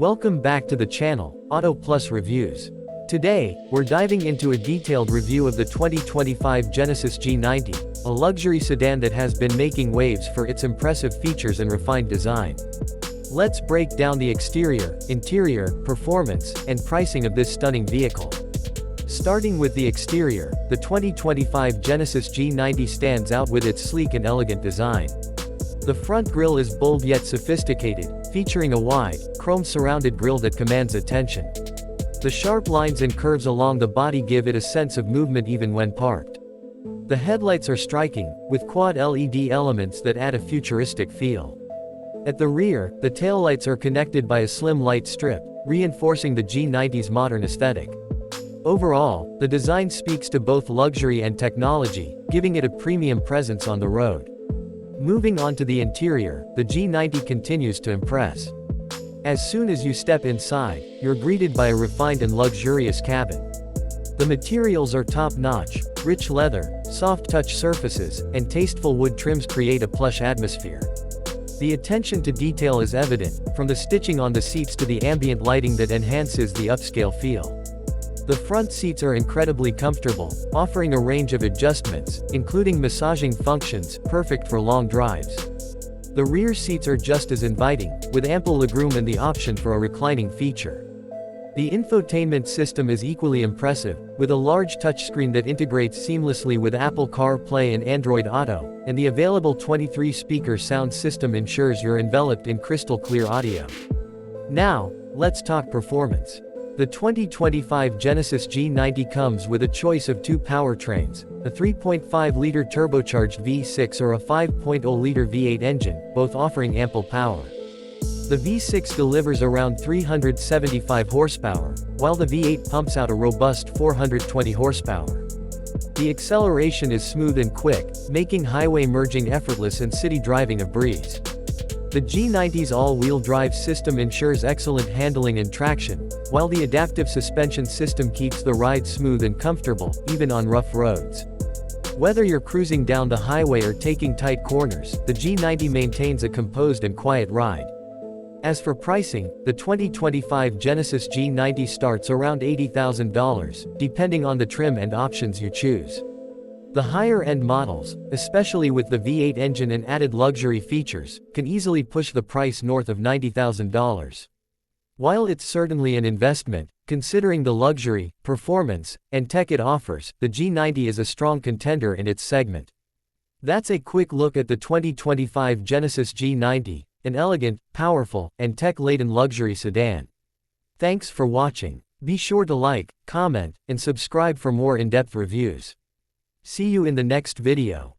Welcome back to the channel, Auto Plus Reviews. Today, we're diving into a detailed review of the 2025 Genesis G90, a luxury sedan that has been making waves for its impressive features and refined design. Let's break down the exterior, interior, performance, and pricing of this stunning vehicle. Starting with the exterior, the 2025 Genesis G90 stands out with its sleek and elegant design. The front grille is bold yet sophisticated, featuring a wide, chrome-surrounded grille that commands attention. The sharp lines and curves along the body give it a sense of movement even when parked. The headlights are striking, with quad LED elements that add a futuristic feel. At the rear, the taillights are connected by a slim light strip, reinforcing the G90's modern aesthetic. Overall, the design speaks to both luxury and technology, giving it a premium presence on the road. Moving on to the interior, the G90 continues to impress. As soon as you step inside, you're greeted by a refined and luxurious cabin. The materials are top-notch, rich leather, soft touch surfaces, and tasteful wood trims create a plush atmosphere. The attention to detail is evident, from the stitching on the seats to the ambient lighting that enhances the upscale feel. The front seats are incredibly comfortable, offering a range of adjustments, including massaging functions, perfect for long drives. The rear seats are just as inviting, with ample legroom and the option for a reclining feature. The infotainment system is equally impressive, with a large touchscreen that integrates seamlessly with Apple CarPlay and Android Auto, and the available 23-speaker sound system ensures you're enveloped in crystal-clear audio. Now, let's talk performance. The 2025 Genesis G90 comes with a choice of two powertrains, a 3.5-liter turbocharged V6 or a 5.0-liter V8 engine, both offering ample power. The V6 delivers around 375 horsepower, while the V8 pumps out a robust 420 horsepower. The acceleration is smooth and quick, making highway merging effortless and city driving a breeze. The G90's all-wheel drive system ensures excellent handling and traction, while the adaptive suspension system keeps the ride smooth and comfortable, even on rough roads. Whether you're cruising down the highway or taking tight corners, the G90 maintains a composed and quiet ride. As for pricing, the 2025 Genesis G90 starts around $80,000, depending on the trim and options you choose. The higher-end models, especially with the V8 engine and added luxury features, can easily push the price north of $90,000. While it's certainly an investment, considering the luxury, performance, and tech it offers, the G90 is a strong contender in its segment. That's a quick look at the 2025 Genesis G90, an elegant, powerful, and tech-laden luxury sedan. Thanks for watching. Be sure to like, comment, and subscribe for more in-depth reviews. See you in the next video.